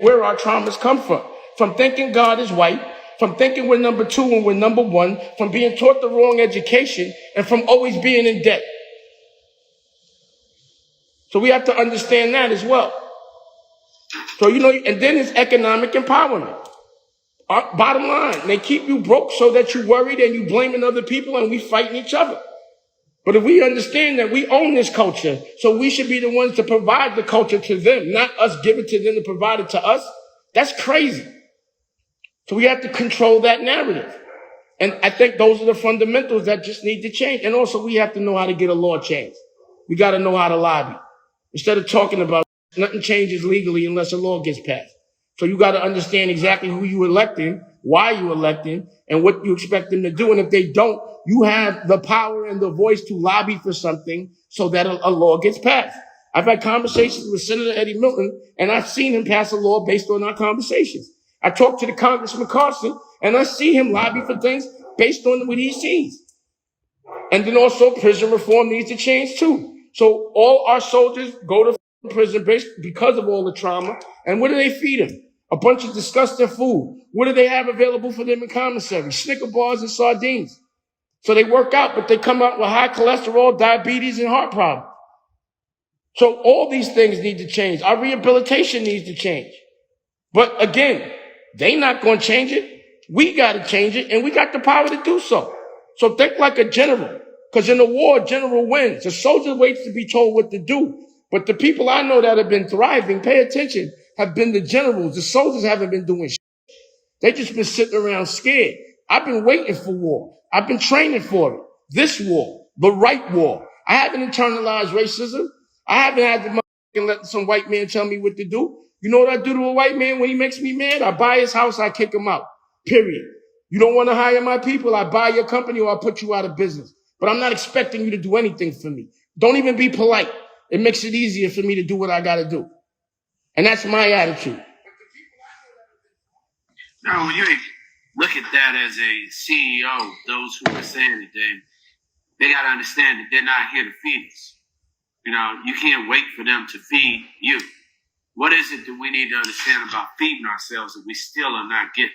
where our traumas come from thinking God is white, from thinking we're number two and we're number one, from being taught the wrong education, and from always being in debt. So we have to understand that as well. So, and then it's economic empowerment. Bottom line, they keep you broke so that you're worried and you blaming other people and we fighting each other. But if we understand that we own this culture, so we should be the ones to provide the culture to them, not us give it to them to provide it to us, that's crazy. So we have to control that narrative. And I think those are the fundamentals that just need to change. And also we have to know how to get a law changed. We got to know how to lobby. Instead of talking about nothing changes legally unless a law gets passed. So you got to understand exactly who you electing, why you electing, and what you expect them to do. And if they don't, you have the power and the voice to lobby for something so that a law gets passed. I've had conversations with Senator Eddie Milton, and I've seen him pass a law based on our conversations. I talked to the Congressman Carson, and I see him lobby for things based on what he sees. And then also prison reform needs to change too. So all our soldiers go to prison because of all the trauma. And what do they feed them? A bunch of disgusting food. What do they have available for them in commissary? Snicker bars and sardines. So they work out, but they come out with high cholesterol, diabetes, and heart problems. So all these things need to change. Our rehabilitation needs to change. But again, they not going to change it. We got to change it, and we got the power to do so. So think like a general, because in a war, general wins. The soldier waits to be told what to do. But the people I know that have been thriving, pay attention, have been the generals. The soldiers haven't been doing shit. They just been sitting around scared. I've been waiting for war. I've been training for it. This war, the right war. I haven't internalized racism. I haven't had to let some white man tell me what to do. You know what I do to a white man when he makes me mad? I buy his house, I kick him out. Period. You don't want to hire my people, I buy your company or I put you out of business. But I'm not expecting you to do anything for me. Don't even be polite. It makes it easier for me to do what I got to do. And that's my attitude. Now, when you look at that as a CEO, those who are saying it, they got to understand that they're not here to feed us. You can't wait for them to feed you. What is it that we need to understand about feeding ourselves that we still are not getting?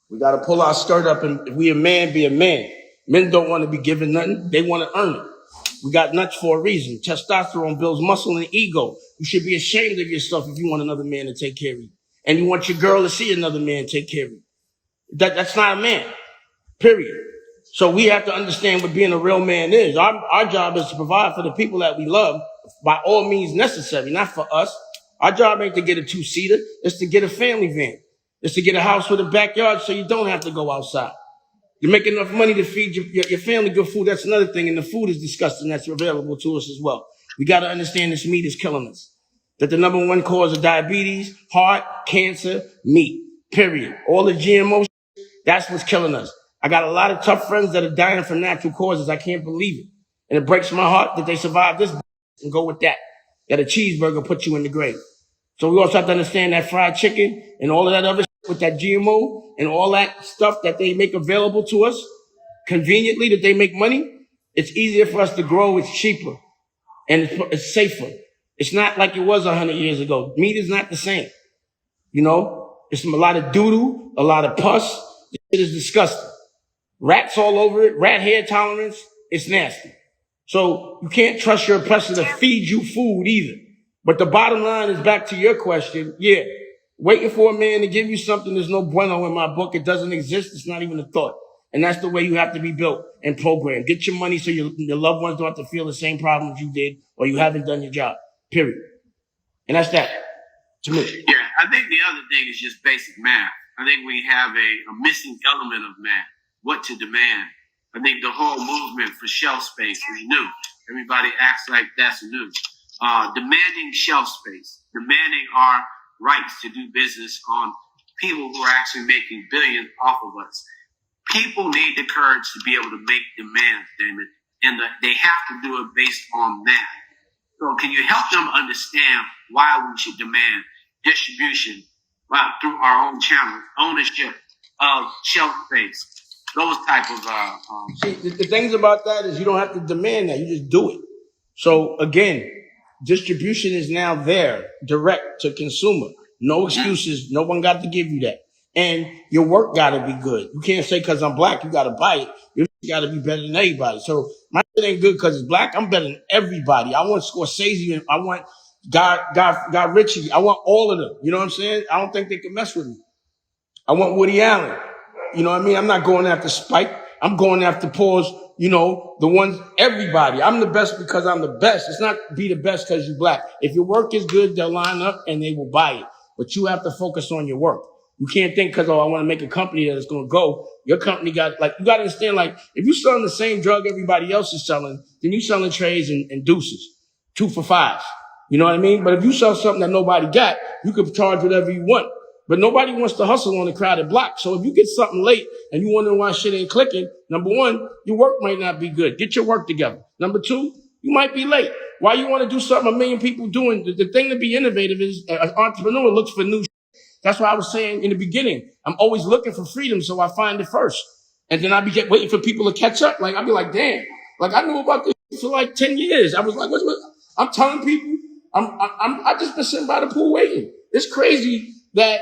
We got to pull our skirt up, and if we a man, be a man. Men don't want to be given nothing. They want to earn it. We got nuts for a reason. Testosterone builds muscle and ego. You should be ashamed of yourself if you want another man to take care of you. And you want your girl to see another man take care of you. That's not a man. Period. So we have to understand what being a real man is. Our job is to provide for the people that we love by all means necessary, not for us. Our job ain't to get a two-seater. It's to get a family van. It's to get a house with a backyard so you don't have to go outside. You make enough money to feed your family good food. That's another thing. And the food is disgusting. That's available to us as well. We got to understand this meat is killing us. That the number one cause of diabetes, heart, cancer, meat, period. All the GMO, that's what's killing us. I got a lot of tough friends that are dying from natural causes. I can't believe it. And it breaks my heart that they survived this and go with that. That a cheeseburger put you in the grave. So we also have to understand that fried chicken and all of that other shit with that GMO and all that stuff that they make available to us conveniently, that they make money. It's easier for us to grow. It's cheaper and it's safer. It's not like it was 100 years ago. Meat is not the same. It's a lot of doo-doo, a lot of pus. It is disgusting. Rats all over it, rat hair tolerance. It's nasty. So you can't trust your oppressor to feed you food either. But the bottom line is back to your question. Yeah, waiting for a man to give you something, there's no bueno in my book. It doesn't exist. It's not even a thought. And that's the way you have to be built and programmed. Get your money so your loved ones don't have to feel the same problems you did or you haven't done your job, period. And that's that to me. Yeah, I think the other thing is just basic math. I think we have a missing element of math, what to demand. I think the whole movement for shelf space is new. Everybody acts like that's new. Demanding shelf space, demanding our rights to do business on people who are actually making billions off of us. People need the courage to be able to make demands, Damon, and they have to do it based on math. So can you help them understand why we should demand distribution through our own channels, ownership of shelf space, those type of... See, the things about that is you don't have to demand that. You just do it. So again, distribution is now there, direct to consumer. No excuses. No one got to give you that. And your work got to be good. You can't say because I'm black, you got to buy it. You got to be better than everybody. So my shit ain't good because it's black. I'm better than everybody. I want Scorsese and I want Guy Ritchie. I want all of them. You know what I'm saying? I don't think they can mess with me. I want Woody Allen. You know what I mean? I'm not going after Spike. I'm going after Paul's, you know, the ones, everybody. I'm the best because I'm the best. It's not be the best because you're black. If your work is good, they'll line up and they will buy it. But you have to focus on your work. You can't think because, I want to make a company that is going to go. Your company got, you got to understand, if you're selling the same drug everybody else is selling, then you're selling trays and deuces, 2 for $5. You know what I mean? But if you sell something that nobody got, you can charge whatever you want. But nobody wants to hustle on a crowded block. So if you get something late and you wonder why shit ain't clicking, number one, your work might not be good. Get your work together. Number two, you might be late. Why you want to do something a million people doing? The thing to be innovative is an entrepreneur looks for new shit. That's why I was saying in the beginning, I'm always looking for freedom, so I find it first. And then I be waiting for people to catch up. I'll be like, damn, I knew about this for 10 years. I was like, what? I'm telling people, I just been sitting by the pool waiting. It's crazy that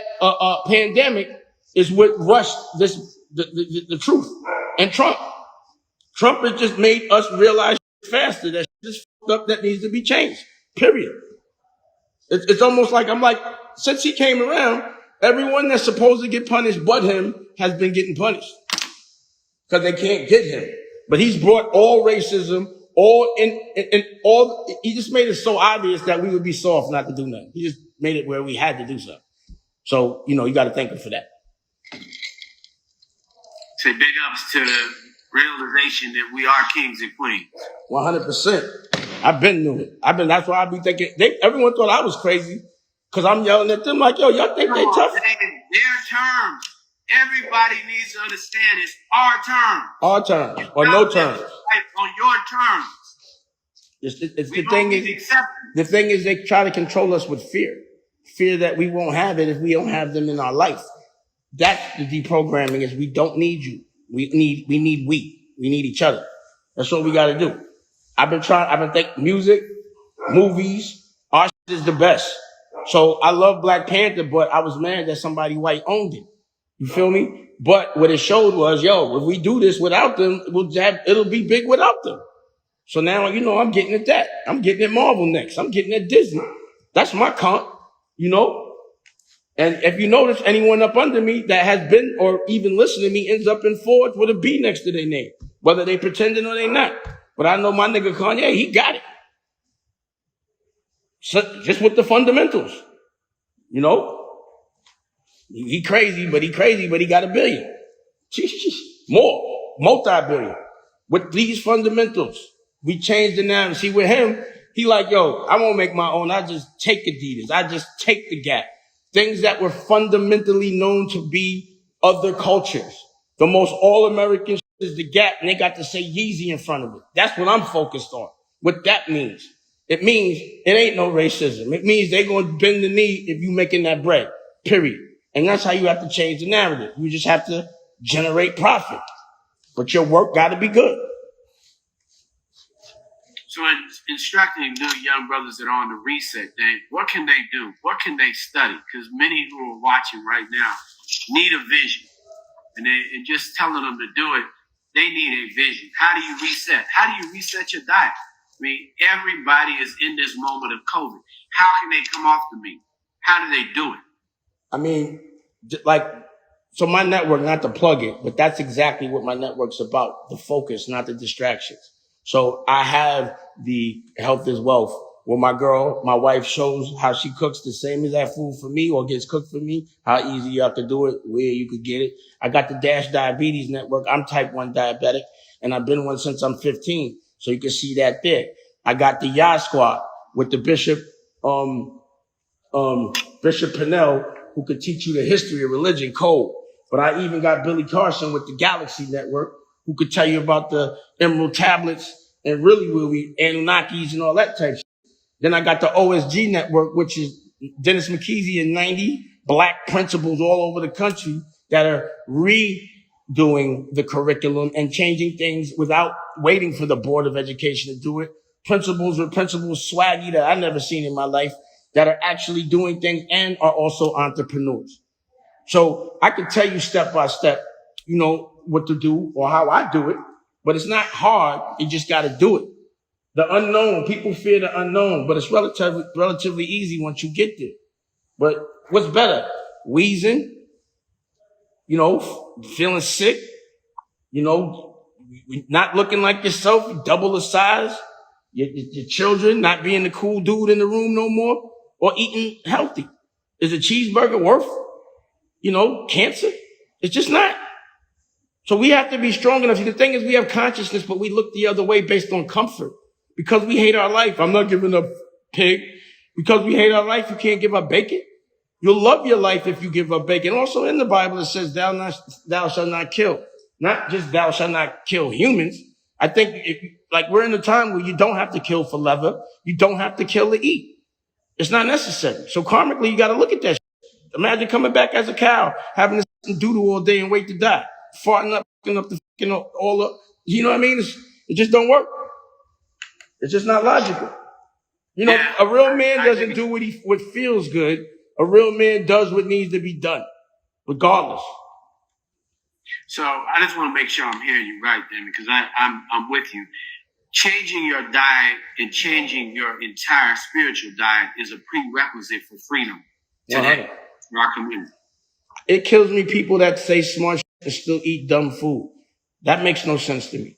pandemic is what rushed the truth. And Trump has just made us realize faster that shit is fucked up that needs to be changed. Period. It's almost like since he came around, everyone that's supposed to get punished but him has been getting punished because they can't get him. But he's brought all racism, all he just made it so obvious that we would be soft not to do nothing. He just made it where we had to do something. So, you got to thank him for that. Say big ups to the realization that we are kings and queens. 100%. I've been doing it. That's why I be thinking, everyone thought I was crazy because I'm yelling at them yo, y'all think they tough? Their terms. Everybody needs to understand it's our terms. Our terms or no terms. On your terms. The thing is they try to control us with fear. Fear that we won't have it if we don't have them in our life. That's the deprogramming is we don't need you. We need each other. That's what we got to do. I've been thinking music, movies, our shit is the best. So I love Black Panther, but I was mad that somebody white owned it. You feel me? But what it showed was, if we do this without them, it'll be big without them. So now, I'm getting at that. I'm getting at Marvel next. I'm getting at Disney. That's my comp. And if you notice, anyone up under me that has been or even listened to me ends up in Fords with a B next to their name, whether they pretending or they not. But I know my nigga Kanye, he got it. So, just with the fundamentals, he crazy, but he got $1 billion. More, multi-billion. With these fundamentals, we changed the narrative. See, with him, he I won't make my own. I just take Adidas. I just take the Gap. Things that were fundamentally known to be other cultures. The most all-American shit is the Gap, and they got to say Yeezy in front of it. That's what I'm focused on. What that means. It means it ain't no racism. It means they going to bend the knee if you making that bread. Period. And that's how you have to change the narrative. You just have to generate profit. But your work got to be good. So in instructing new young brothers that are on the reset, what can they do? What can they study? Because many who are watching right now need a vision. And just telling them to do it, they need a vision. How do you reset? How do you reset your diet? Everybody is in this moment of COVID. How can they come off the meat? How do they do it? So my network, not to plug it, but that's exactly what my network's about. The focus, not the distractions. So I have the Health is Wealth where my wife shows how she cooks the same as that food for me or gets cooked for me, how easy you have to do it, where you could get it. I got the Dash Diabetes Network. I'm type 1 diabetic and I've been one since I'm 15. So you can see that there. I got the Yah Squad with the Bishop Pennell, who could teach you the history of religion code. But I even got Billy Carson with the Galaxy Network, who could tell you about the Emerald Tablets and really where we Anunnakis and all that type of shit. Then I got the OSG Network, which is Dennis McKeezy and 90 black principals all over the country that are redoing the curriculum and changing things without waiting for the Board of Education to do it. Principals with principals swaggy that I never seen in my life. that are actually doing things and are also entrepreneurs. So I can tell you step by step, what to do or how I do it, but it's not hard. You just got to do it. The unknown, people fear the unknown, but it's relatively easy once you get there. But what's better? Wheezing, feeling sick, not looking like yourself, double the size, your children not being the cool dude in the room no more, or eating healthy. Is a cheeseburger worth, cancer? It's just not. So we have to be strong enough. The thing is, we have consciousness, but we look the other way based on comfort. Because we hate our life. I'm not giving up pig. Because we hate our life, you can't give up bacon. You'll love your life if you give up bacon. Also in the Bible, it says, thou shalt not kill. Not just thou shalt not kill humans. I think we're in a time where you don't have to kill for leather. You don't have to kill to eat. It's not necessary. So karmically, you got to look at that shit. Imagine coming back as a cow, having to doodle all day and wait to die. Farting up, all up. You know what I mean? It just don't work. It's just not logical. A real man doesn't do what feels good. A real man does what needs to be done, regardless. So I just want to make sure I'm hearing you right, then, because I'm with you. Changing your diet and changing your entire spiritual diet is a prerequisite for freedom today in our community. It kills me people that say smart shit and still eat dumb food. That makes no sense to me.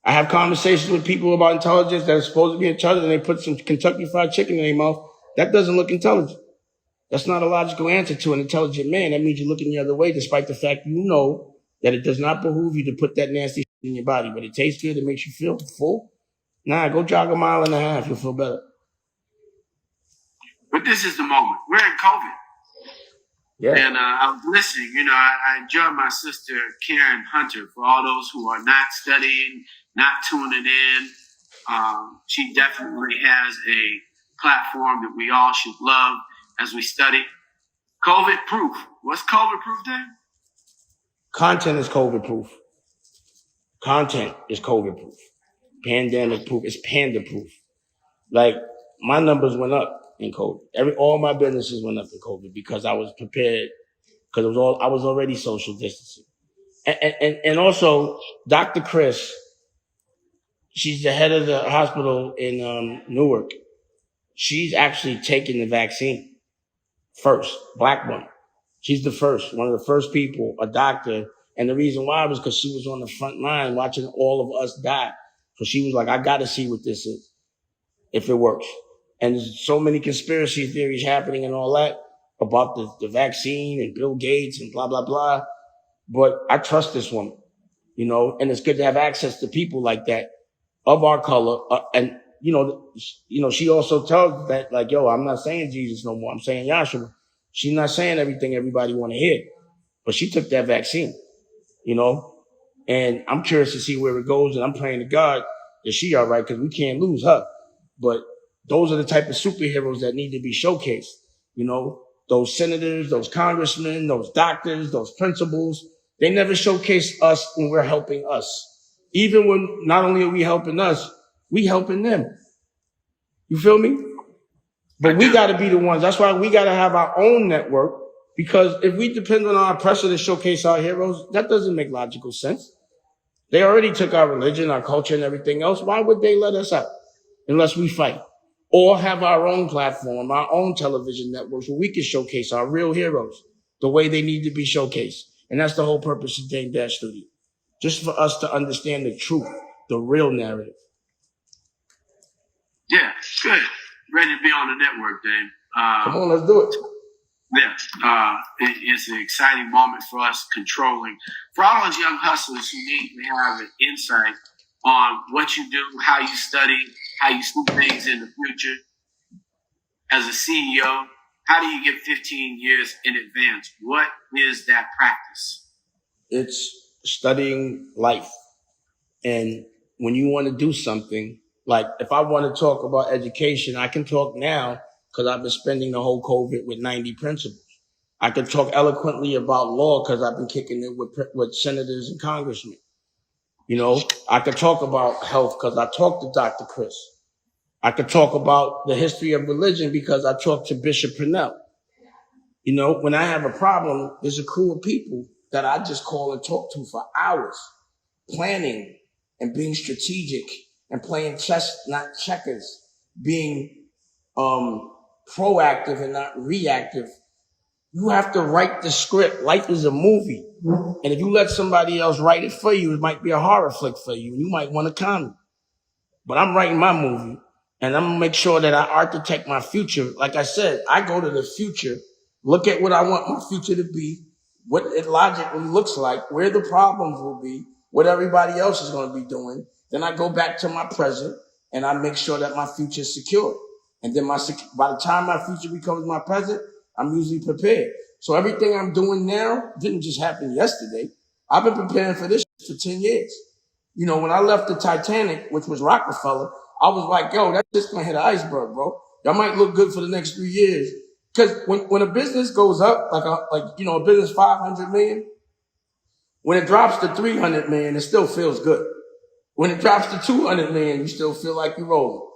I have conversations with people about intelligence that are supposed to be intelligent, and they put some Kentucky Fried Chicken in their mouth. That doesn't look intelligent. That's not a logical answer to an intelligent man. That means you're looking the other way, despite the fact that it does not behoove you to put that nasty shit in your body. But it tastes good. It makes you feel full. Nah, go jog a mile and a half. You'll feel better. But this is the moment. We're in COVID. Yeah. And I was listening. I enjoy my sister, Karen Hunter, for all those who are not studying, not tuning in. She definitely has a platform that we all should love as we study. COVID proof. What's COVID proof then? Content is COVID proof. Content is COVID proof. Pandemic proof. It's panda proof. Like, my numbers went up in COVID. All my businesses went up in COVID because I was prepared, because I was already social distancing. And also, Dr. Chris, she's the head of the hospital in Newark. She's actually taken the vaccine first, black woman. She's the first, one of the first people, a doctor. And the reason why was because she was on the front line watching all of us die. So she was like, I got to see what this is, if it works. And there's so many conspiracy theories happening and all that about the vaccine and Bill Gates and blah, blah, blah. But I trust this woman, and it's good to have access to people like that of our color. And she also tells that, like, yo, I'm not saying Jesus no more. I'm saying Yahshua. She's not saying everything everybody want to hear, but she took that vaccine, and I'm curious to see where it goes. And I'm praying to God that she all right, because we can't lose her. But those are the type of superheroes that need to be showcased. Those senators, those congressmen, those doctors, those principals, they never showcase us when we're helping us. Even when not only are we helping us, we helping them. You feel me? But we got to be the ones. That's why we got to have our own network, because if we depend on our oppressor to showcase our heroes, that doesn't make logical sense. They already took our religion, our culture, and everything else. Why would they let us out unless we fight? Or have our own platform, our own television networks where we can showcase our real heroes the way they need to be showcased. And that's the whole purpose of Dame Dash Studio. Just for us to understand the truth, the real narrative. Yeah, good. Ready to be on the network, Dame. Come on, let's do it. Yeah, it's an exciting moment for us controlling. For all those young hustlers who need to have an insight on what you do, how you study, how you see things in the future. As a CEO, how do you get 15 years in advance? What is that practice? It's studying life. And when you want to do something, like if I want to talk about education, I can talk now because I've been spending the whole COVID with 90 principles. I can talk eloquently about law because I've been kicking it with senators and congressmen. I could talk about health because I talked to Dr. Chris. I could talk about the history of religion because I talked to Bishop Purnell. You know, when I have a problem, there's a crew of people that I just call and talk to for hours, planning and being strategic and playing chess, not checkers, being proactive and not reactive. You have to write the script. Life is a movie. And if you let somebody else write it for you, it might be a horror flick for you. And you might want a comedy. But I'm writing my movie, and I'm going to make sure that I architect my future. Like I said, I go to the future, look at what I want my future to be, what it logically looks like, where the problems will be, what everybody else is going to be doing. Then I go back to my present, and I make sure that my future is secure. And then by the time my future becomes my present, I'm usually prepared. So everything I'm doing now didn't just happen yesterday. I've been preparing for this for 10 years. You know, when I left the Titanic, which was Rockefeller, I was like, yo, that's just going to hit an iceberg, bro. Y'all might look good for the next 3 years. Because when a business goes up, a business 500 million, when it drops to 300 million, it still feels good. When it drops to 200 million, you still feel like you're rolling.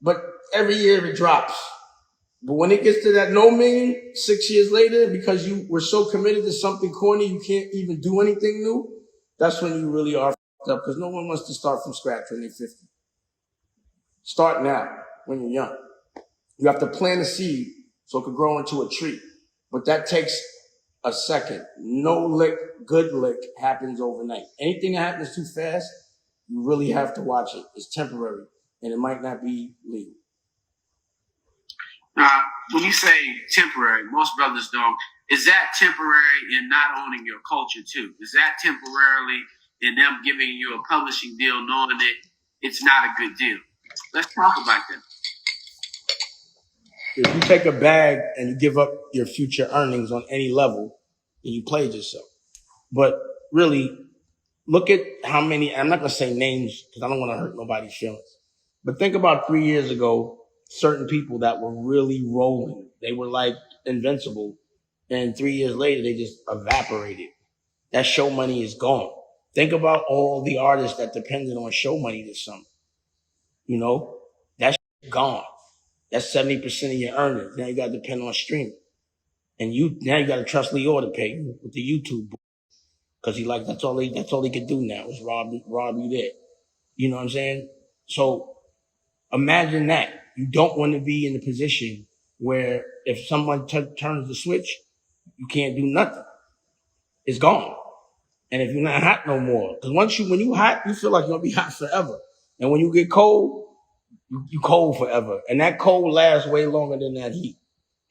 But every year it drops. But when it gets to that no million, 6 years later, because you were so committed to something corny, you can't even do anything new, that's when you really are fucked up, because no one wants to start from scratch when they're 50. Start now, when you're young. You have to plant a seed so it could grow into a tree. But that takes a second. No lick, good lick happens overnight. Anything that happens too fast, you really have to watch it. It's temporary, and it might not be legal. Now, when you say temporary, most brothers don't. Is that temporary in not owning your culture too? Is that temporarily in them giving you a publishing deal knowing that it's not a good deal? Let's talk about that. If you take a bag and you give up your future earnings on any level, then you played yourself. But really, look at how many, I'm not going to say names because I don't want to hurt nobody's feelings. But think about 3 years ago, certain people that were really rolling. They were like invincible. And 3 years later, they just evaporated. That show money is gone. Think about all the artists that depended on show money this summer. You know, that's gone. That's 70% of your earnings. Now you got to depend on streaming. And now you got to trust Leo to pay you with the YouTube. Because that's all he could do now is rob you there. You know what I'm saying? So imagine that. You don't want to be in the position where if someone turns the switch, you can't do nothing. It's gone. And if you're not hot no more, because when you hot, you feel like you're going to be hot forever. And when you get cold, you cold forever. And that cold lasts way longer than that heat.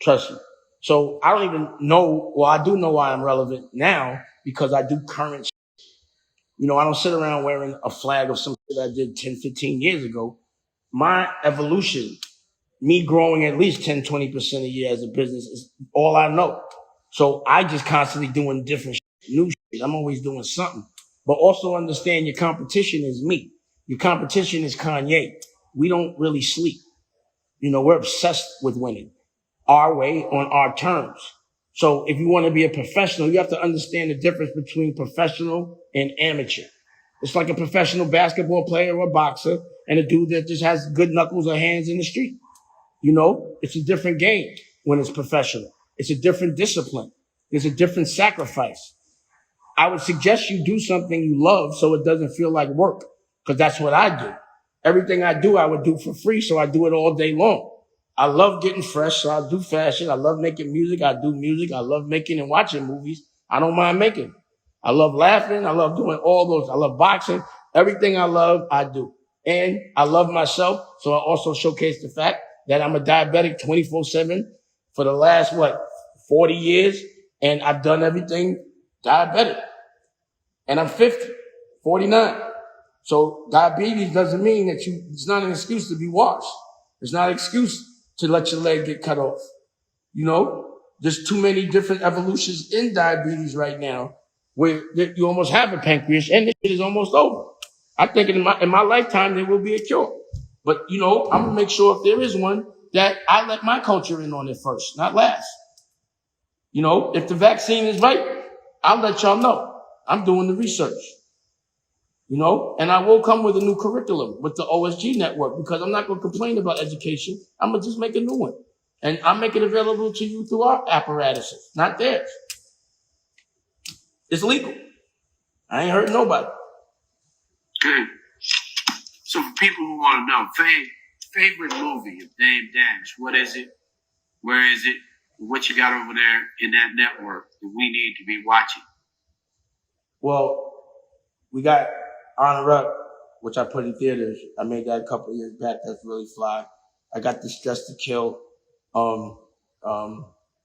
Trust me. So I don't even know, well, I do know why I'm relevant now because I do current shit. You know, I don't sit around wearing a flag of some shit I did 10, 15 years ago. My evolution, me growing at least 10, 20% a year as a business is all I know. So I just constantly doing different shit, new shit. I'm always doing something. But also understand your competition is me. Your competition is Kanye. We don't really sleep. You know, we're obsessed with winning our way on our terms. So if you want to be a professional, you have to understand the difference between professional and amateur. It's like a professional basketball player or boxer and a dude that just has good knuckles or hands in the street. You know, it's a different game when it's professional. It's a different discipline. There's a different sacrifice. I would suggest you do something you love so it doesn't feel like work, because that's what I do. Everything I do, I would do for free, so I do it all day long. I love getting fresh, so I do fashion. I love making music. I do music. I love making and watching movies. I don't mind making. I love laughing. I love doing all those. I love boxing. Everything I love, I do. And I love myself, so I also showcase the fact that I'm a diabetic 24/7 for the last, 40 years, and I've done everything diabetic. And I'm 50, 49. So diabetes doesn't mean that it's not an excuse to be washed. It's not an excuse to let your leg get cut off. You know, there's too many different evolutions in diabetes right now where you almost have a pancreas and this shit is almost over. I think in my lifetime, there will be a cure. But, you know, I'm going to make sure if there is one that I let my culture in on it first, not last. You know, if the vaccine is right, I'll let y'all know. I'm doing the research. You know, and I will come with a new curriculum with the OSG network because I'm not going to complain about education. I'm going to just make a new one. And I'll make it available to you through our apparatuses, not theirs. It's legal. I ain't hurting nobody. Good. So for people who want to know, favorite movie of Dame Dash, what is it? Where is it? What you got over there in that network that we need to be watching? Well, we got Honor Up, which I put in theaters. I made that a couple of years back. That's really fly. I got this Dress to Kill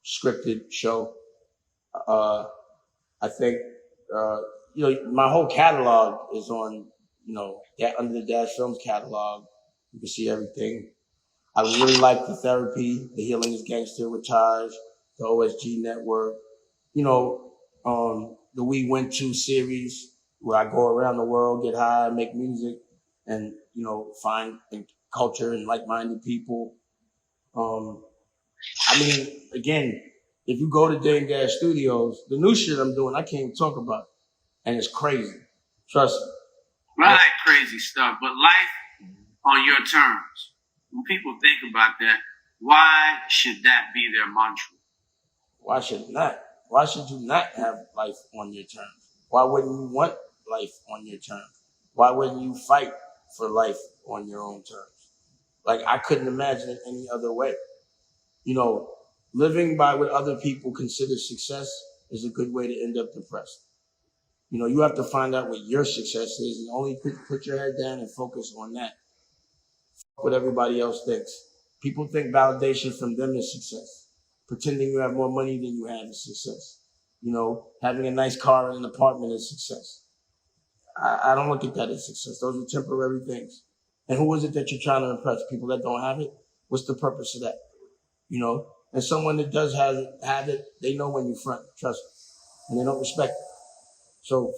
scripted show. I think, my whole catalog is on, Under the Dash Films catalog. You can see everything. I really like the therapy, the Healing is Gangster with Taj, the OSG network, the We Went To series where I go around the world, get high, make music, and, find culture and like-minded people. Again, if you go to Dame Dash Studios, the new shit I'm doing, I can't even talk about it. And it's crazy. Trust me. I like crazy stuff, but life on your terms. When people think about that, why should that be their mantra? Why should not? Why should you not have life on your terms? Why wouldn't you want life on your terms? Why wouldn't you fight for life on your own terms? Like, I couldn't imagine it any other way. Living by what other people consider success is a good way to end up depressed. You have to find out what your success is and only put your head down and focus on that. Fuck what everybody else thinks. People think validation from them is success. Pretending you have more money than you have is success. Having a nice car and an apartment is success. I don't look at that as success. Those are temporary things. And who is it that you're trying to impress? People that don't have it? What's the purpose of that? And someone that does have it, they know when you front, trust me. And they don't respect it. So,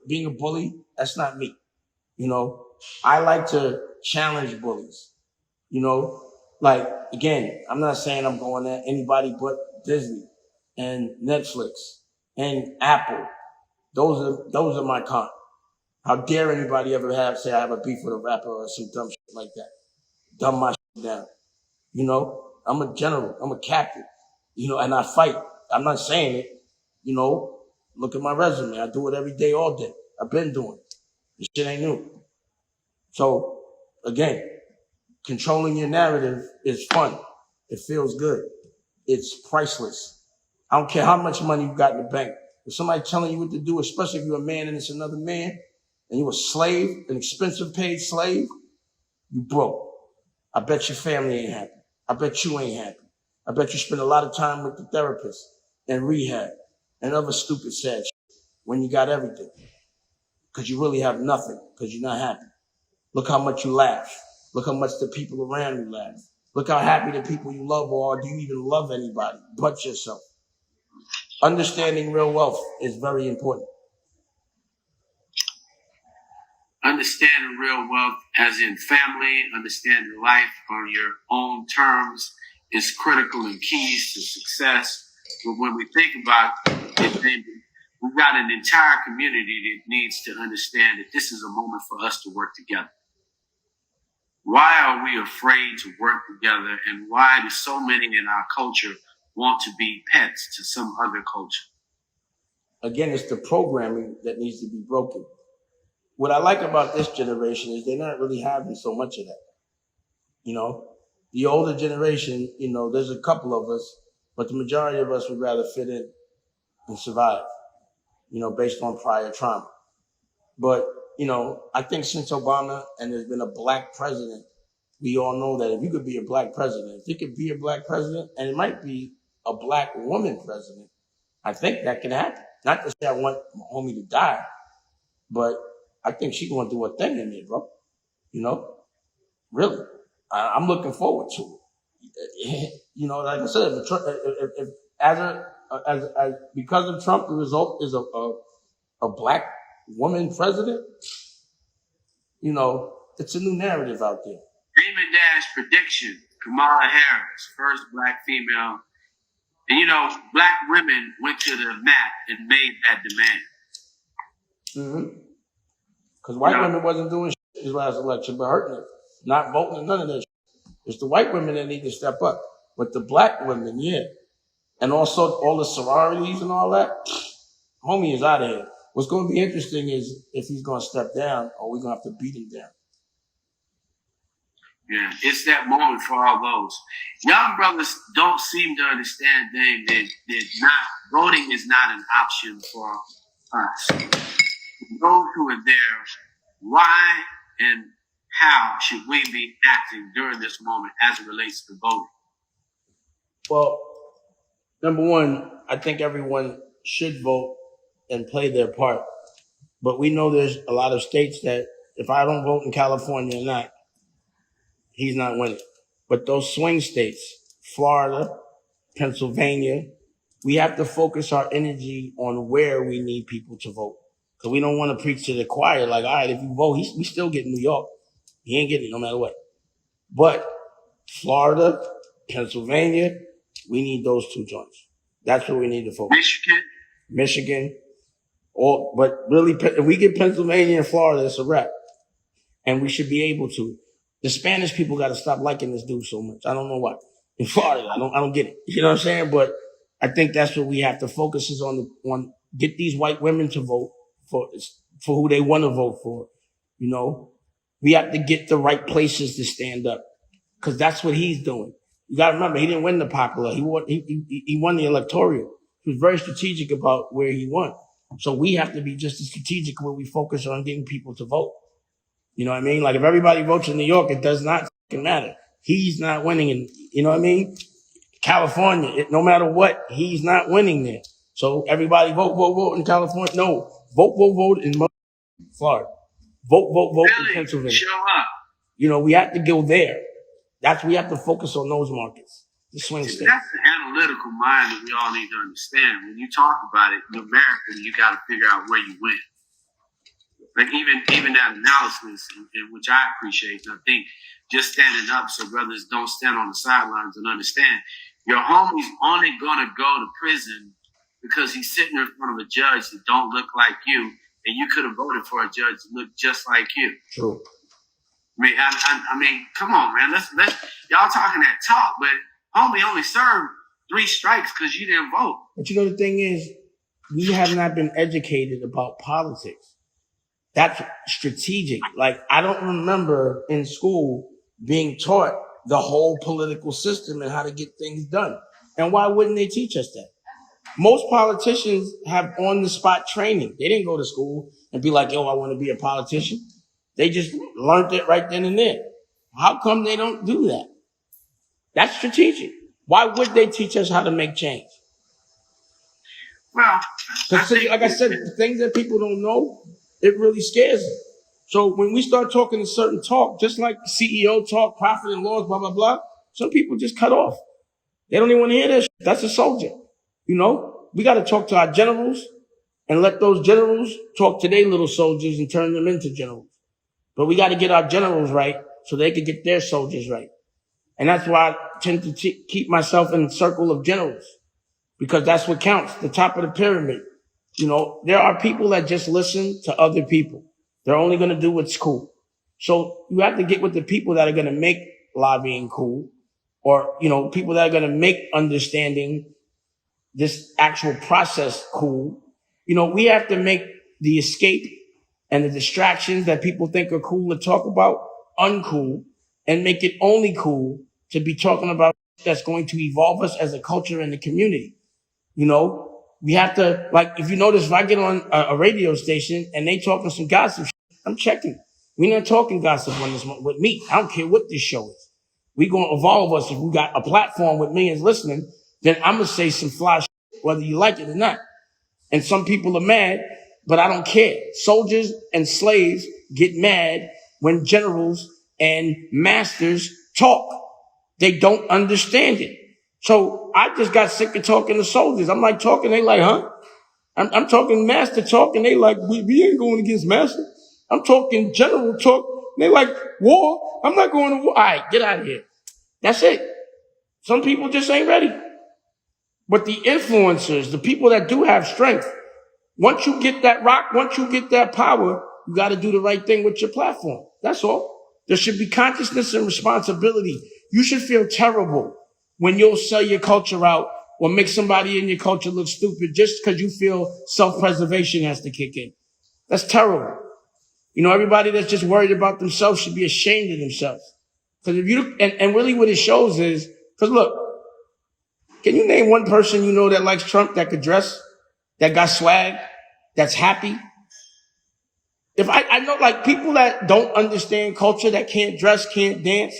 being a bully, that's not me. I like to challenge bullies. Again, I'm not saying I'm going at anybody but Disney and Netflix and Apple. Those are my con. How dare anybody ever say I have a beef with a rapper or some dumb shit like that? Dumb my shit down. I'm a general. I'm a captain. And I fight. I'm not saying it. Look at my resume. I do it every day, all day. I've been doing it. This shit ain't new. So, again, controlling your narrative is fun. It feels good. It's priceless. I don't care how much money you got in the bank. If somebody telling you what to do, especially if you're a man and it's another man, and you're a slave, an expensive paid slave, you broke. I bet your family ain't happy. I bet you ain't happy. I bet you spend a lot of time with the therapist and rehab and other stupid sad shit when you got everything. Because you really have nothing because you're not happy. Look how much you laugh. Look how much the people around you laugh. Look how happy the people you love are. Do you even love anybody but yourself? Understanding real wealth is very important. Understanding real wealth as in family, understanding life on your own terms is critical and keys to success. But when we think about it, we've got an entire community that needs to understand that this is a moment for us to work together. Why are we afraid to work together, and why do so many in our culture want to be pets to some other culture? Again, it's the programming that needs to be broken. What I like about this generation is they're not really having so much of that. The older generation, there's a couple of us, but the majority of us would rather fit in and survive, based on prior trauma. But, I think since Obama and there's been a black president, we all know that if you could be a black president, if you could be a black president, and it might be a black woman president, I think that can happen. Not to say I want my homie to die, but I think she's going to do a thing in there, bro. Really. I'm looking forward to it. Like I said, because of Trump, the result is a black woman president, it's a new narrative out there. Damon Dash prediction, Kamala Harris, first black female. And black women went to the mat and made that demand. Mm-hmm. Because white women wasn't doing shit this last election, but hurting it, not voting and none of that shit. It's the white women that need to step up. But the black women, yeah. And also all the sororities and all that, homie is out of here. What's going to be interesting is if he's going to step down or we're going to have to beat him down. Yeah, it's that moment for all those. Young brothers don't seem to understand that voting is not an option for us. Those who are there, why and how should we be acting during this moment as it relates to voting? Well, number one, I think everyone should vote and play their part. But we know there's a lot of states that if I don't vote in California or not, he's not winning. But those swing states, Florida, Pennsylvania, we have to focus our energy on where we need people to vote. Because we don't want to preach to the choir like, all right, if you vote, we still get New York. He ain't getting it no matter what. But Florida, Pennsylvania, we need those two joints. That's what we need to focus. Michigan. But really, if we get Pennsylvania and Florida, it's a wrap. And we should be able to. The Spanish people got to stop liking this dude so much. I don't know why. In Florida, I don't get it. You know what I'm saying? But I think that's what we have to focus is on get these white women to vote for who they want to vote for. You know, we have to get the right places to stand up because that's what he's doing. You got to remember, he didn't win the popular. He won the electoral. He was very strategic about where he won. So we have to be just as strategic where we focus on getting people to vote. You know what I mean? Like if everybody votes in New York, it does not matter. He's not winning in, you know what I mean? California, no matter what, he's not winning there. So everybody vote in California. No, vote in Florida. Vote in Pennsylvania. Show up. You know, we have to go there. We have to focus on those markets. The swing states. That's the analytical mind that we all need to understand. When you talk about it, in America, you got to figure out where you win. Like even that analysis, in which I appreciate, and I think just standing up so brothers don't stand on the sidelines and understand your homie's only gonna go to prison because he's sitting in front of a judge that don't look like you, and you could have voted for a judge that looked just like you. True. I mean, come on, man. Let's y'all talking that talk, but homie only served 3 strikes because you didn't vote. But you know the thing is, we have not been educated about politics. That's strategic. Like, I don't remember in school being taught the whole political system and how to get things done. And why wouldn't they teach us that? Most politicians have on-the-spot training. They didn't go to school and be like, yo, I want to be a politician. They just learned it right then and there. How come they don't do that? That's strategic. Why would they teach us how to make change? Well, like I said, the things that people don't know, it really scares them. So when we start talking a certain talk, just like CEO talk, profit and loss, blah, blah, blah, some people just cut off. They don't even want to hear that shit. That's a soldier. You know, we got to talk to our generals and let those generals talk to their little soldiers and turn them into generals. But we got to get our generals right so they can get their soldiers right. And that's why I tend to keep myself in the circle of generals, because that's what counts, the top of the pyramid. You know, there are people that just listen to other people. They're only going to do what's cool. So you have to get with the people that are going to make lobbying cool, or, you know, people that are going to make understanding this actual process cool. You know, we have to make the escape and the distractions that people think are cool to talk about uncool, and make it only cool to be talking about that's going to evolve us as a culture and the community. You know, we have to, like, if you notice, if I get on a radio station and they talking some gossip, I'm checking. We're not talking gossip on this with me. I don't care what this show is. We're going to evolve us. If we got a platform with millions listening, then I'm going to say some fly shit, whether you like it or not. And some people are mad, but I don't care. Soldiers and slaves get mad when generals and masters talk. They don't understand it. So I just got sick of talking to soldiers. I'm like talking, they like, huh? I'm talking master talk, and they like, we ain't going against master. I'm talking general talk, and they like, war? I'm not going to war. All right, get out of here. That's it. Some people just ain't ready. But the influencers, the people that do have strength, once you get that rock, once you get that power, You got to do the right thing with your platform. That's all. There should be consciousness and responsibility. You should feel terrible when you'll sell your culture out or make somebody in your culture look stupid just because you feel self-preservation has to kick in. That's terrible. You know, everybody that's just worried about themselves should be ashamed of themselves. Because if you, and really what it shows is, because look, can you name one person you know that likes Trump, that could dress, that got swag, that's happy? If I know like people that don't understand culture, that can't dress, can't dance,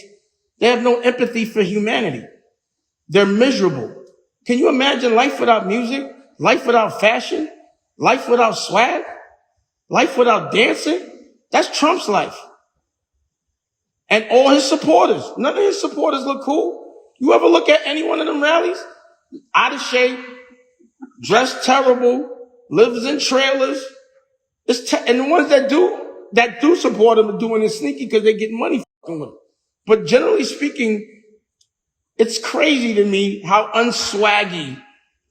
they have no empathy for humanity. They're miserable. Can you imagine life without music, life without fashion, life without swag, life without dancing? That's Trump's life. And all his supporters, none of his supporters look cool. You ever look at any one of them rallies? Out of shape, dressed terrible, lives in trailers. And the ones that do support him are doing it sneaky because they're getting money fucking with him. But generally speaking, it's crazy to me how unswaggy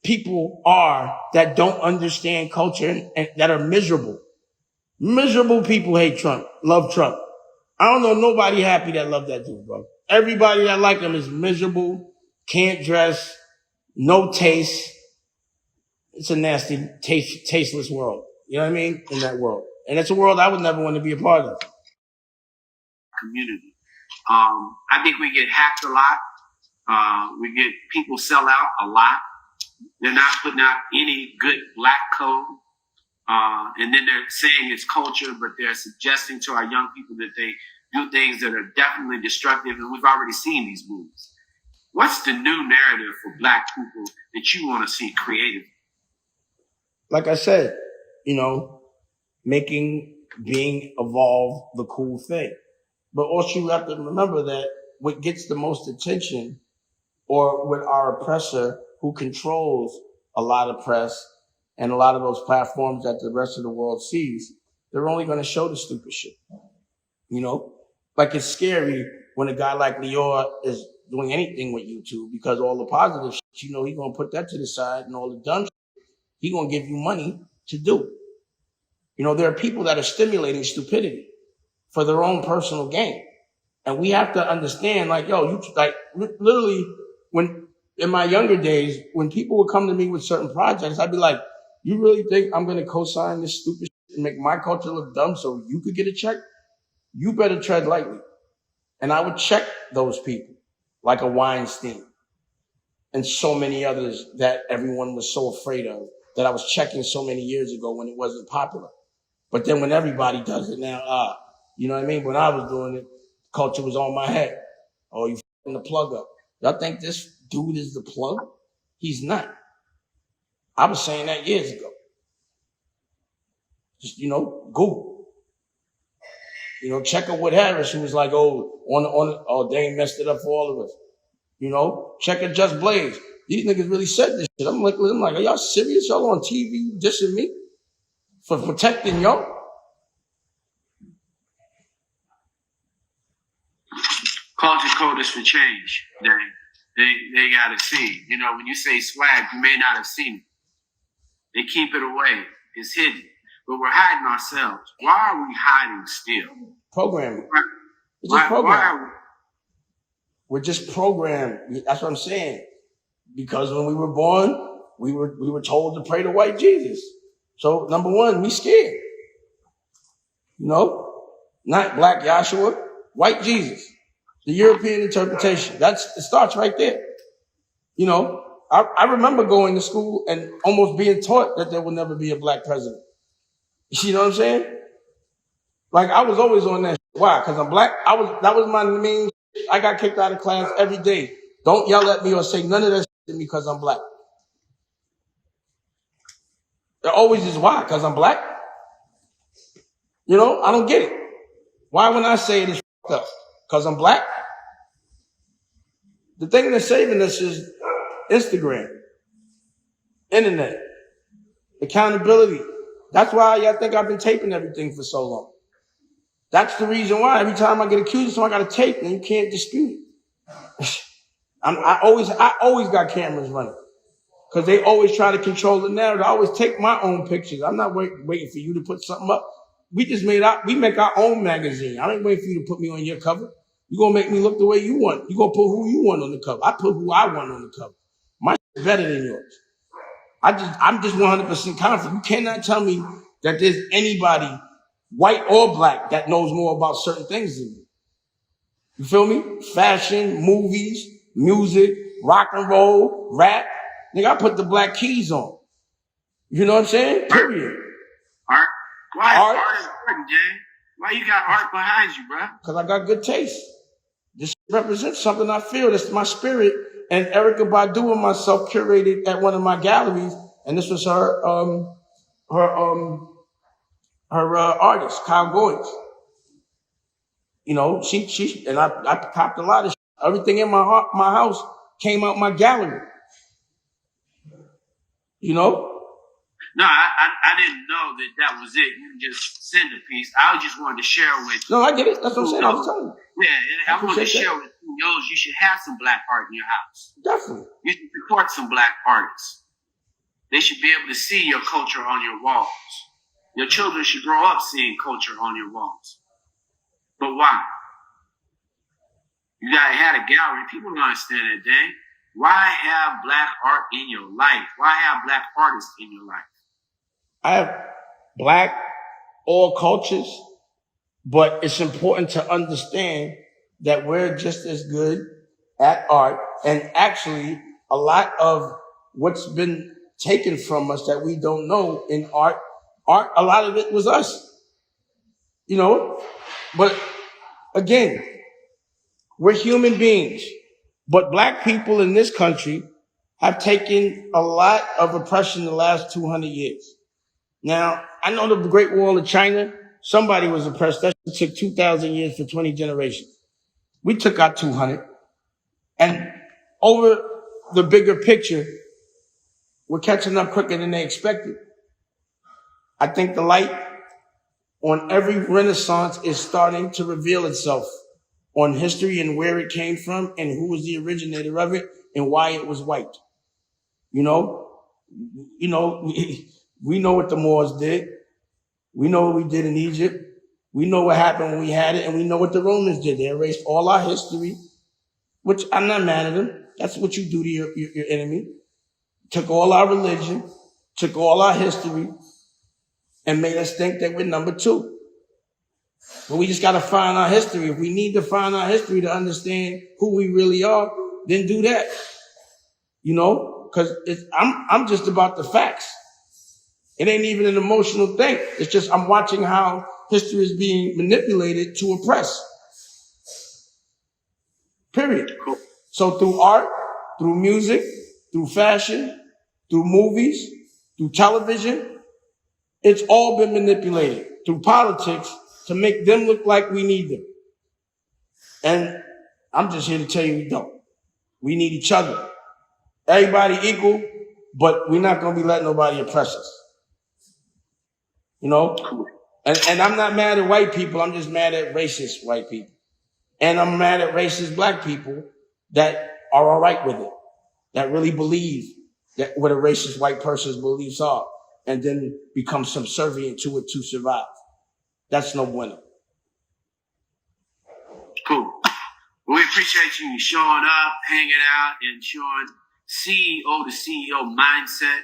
people are that don't understand culture and that are miserable. Miserable people hate Trump, love Trump. I don't know nobody happy that love that dude, bro. Everybody that like him is miserable, can't dress, no taste. It's a nasty, tasteless world. You know what I mean? In that world. And it's a world I would never want to be a part of. Community. I think we get hacked a lot. We get people sell out a lot. They're not putting out any good black code. And then they're saying it's culture, but they're suggesting to our young people that they do things that are definitely destructive. And we've already seen these movies. What's the new narrative for black people that you want to see created? Like I said, you know, making being evolved the cool thing. But also you have to remember that what gets the most attention, or with our oppressor who controls a lot of press and a lot of those platforms that the rest of the world sees, they're only going to show the stupid shit. You know, like it's scary when a guy like Lior is doing anything with YouTube, because all the positive shit, you know, he's going to put that to the side, and all the dumb shit, he's going to give you money to do. You know, there are people that are stimulating stupidity for their own personal gain. And we have to understand, like, yo, you like literally when in my younger days, when people would come to me with certain projects, I'd be like, you really think I'm going to co-sign this stupid shit and make my culture look dumb so you could get a check? You better tread lightly. And I would check those people like a Weinstein and so many others that everyone was so afraid of, that I was checking so many years ago when it wasn't popular. But then when everybody does it now, you know what I mean? When I was doing it, culture was on my head. Oh, you f***ing the plug up. Y'all think this dude is the plug? He's not. I was saying that years ago. Just, you know, Google. You know, check out Wood Harris, who was like, oh, they ain't messed it up for all of us. You know, check out Just Blaze. These niggas really said this shit. I'm like, are y'all serious? Y'all on TV dissing me for protecting y'all? Culture code is for change. They got to see. You know, when you say swag, you may not have seen it. They keep it away. It's hidden. But we're hiding ourselves. Why are we hiding still? Programming. It's Why, just programming. why We're just programmed. That's what I'm saying. Because when we were born, we were told to pray to white Jesus. So number one, we scared. You know, not black Yahshua, white Jesus. The European interpretation. It starts right there. You know, I remember going to school and almost being taught that there will never be a black president. You know what I'm saying? Like I was always on that shit. Why? Because I'm black. That was my main shit. I got kicked out of class every day. Don't yell at me or say none of that shit to me because I'm black. It always is why? Because I'm black? You know, I don't get it. Why when I say it is fucked up? Because I'm black? The thing that's saving us is Instagram, internet, accountability. That's why I think I've been taping everything for so long. That's the reason why. Every time I get accused of something, I got to tape, and you can't dispute it. I always got cameras running because they always try to control the narrative. I always take my own pictures. I'm not waiting for you to put something up. we make our own magazine. I ain't waiting for you to put me on your cover. You're gonna make me look the way you want. You're gonna put who you want on the cover. I put who I want on the cover. My shit's better than yours. I'm just 100% confident. You cannot tell me that there's anybody, white or black, that knows more about certain things than me. You feel me? Fashion, movies, music, rock and roll, rap. Nigga, I put the Black Keys on. You know what I'm saying? Period. Art? Why art is important, Jay? Why you got art behind you, bro? Because I got good taste. This represents something I feel. That's my spirit. And Erykah Badu and myself curated at one of my galleries, and this was her artist, Kyle Goins. You know, she and I copped a lot of shit. Everything in my house came out my gallery. You know? No, I didn't know that was it. You just send a piece. I just wanted to share with you. No, I get it. That's what I'm saying. I was telling you. Yeah, I wanted to share with you. You should have some black art in your house. Definitely. You should support some black artists. They should be able to see your culture on your walls. Your children should grow up seeing culture on your walls. But why? You gotta have a gallery. People don't understand that, Dang. Why have black art in your life? Why have black artists in your life? I have black, all cultures, but it's important to understand that we're just as good at art. And actually, a lot of what's been taken from us that we don't know in art, a lot of it was us. You know? But again, we're human beings. But black people in this country have taken a lot of oppression the last 200 years. Now, I know the Great Wall of China, somebody was oppressed. That took 2,000 years for 20 generations. We took our 200. And over the bigger picture, we're catching up quicker than they expected. I think the light on every renaissance is starting to reveal itself on history and where it came from and who was the originator of it and why it was white. You know, we know what the Moors did. We know what we did in Egypt. We know what happened when we had it, and we know what the Romans did. They erased all our history, which I'm not mad at them. That's what you do to your enemy. Took all our religion, took all our history, and made us think that we're number two. But we just got to find our history. If we need to find our history to understand who we really are, then do that. You know, because I'm just about the facts. It ain't even an emotional thing. It's just I'm watching how history is being manipulated to oppress. Period. So through art, through music, through fashion, through movies, through television, it's all been manipulated. Through politics to make them look like we need them. And I'm just here to tell you we don't. We need each other. Everybody equal, but we're not going to be letting nobody oppress us. You know? And I'm not mad at white people. I'm just mad at racist white people. And I'm mad at racist black people that are all right with it, that really believe that what a racist white person's beliefs are, and then become subservient to it to survive. That's no bueno. Cool. We appreciate you showing up, hanging out, and showing CEO to CEO mindset.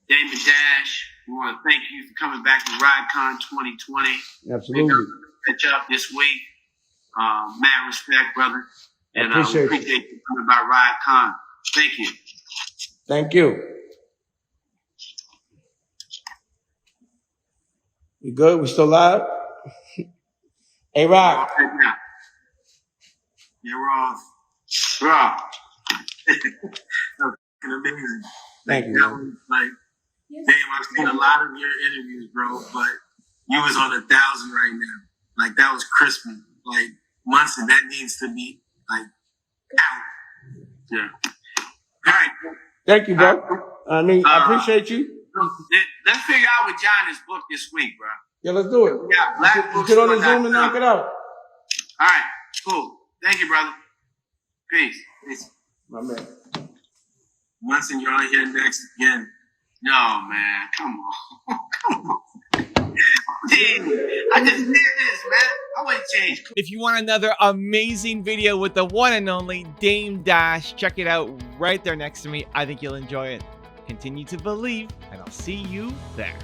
Damon Dash, we want to thank you for coming back to RideCon 2020. Absolutely. Catch up this week. Mad respect, brother. And appreciate you coming by RideCon. Thank you. Thank you. You good? We still live? Hey, Rock. Yeah, we're off. We're off. Amazing. Thank you. That was like, damn, I've seen a lot of your interviews, bro, but you was on 1,000 right now. Like, that was crispy. Like, Munson, that needs to be, like, out. Yeah. All right. Thank you, bro. I appreciate you. Let's figure out what John is booked this week, bro. Yeah, let's do it. Yeah, Black Books. Get on the Zoom and knock it out. All right, cool. Thank you, brother. Peace. My man. Munson, you're on here next again. No, man. Come on. Come on. I just did this, man. I wouldn't change. If you want another amazing video with the one and only Dame Dash, check it out right there next to me. I think you'll enjoy it. Continue to believe, and I'll see you there.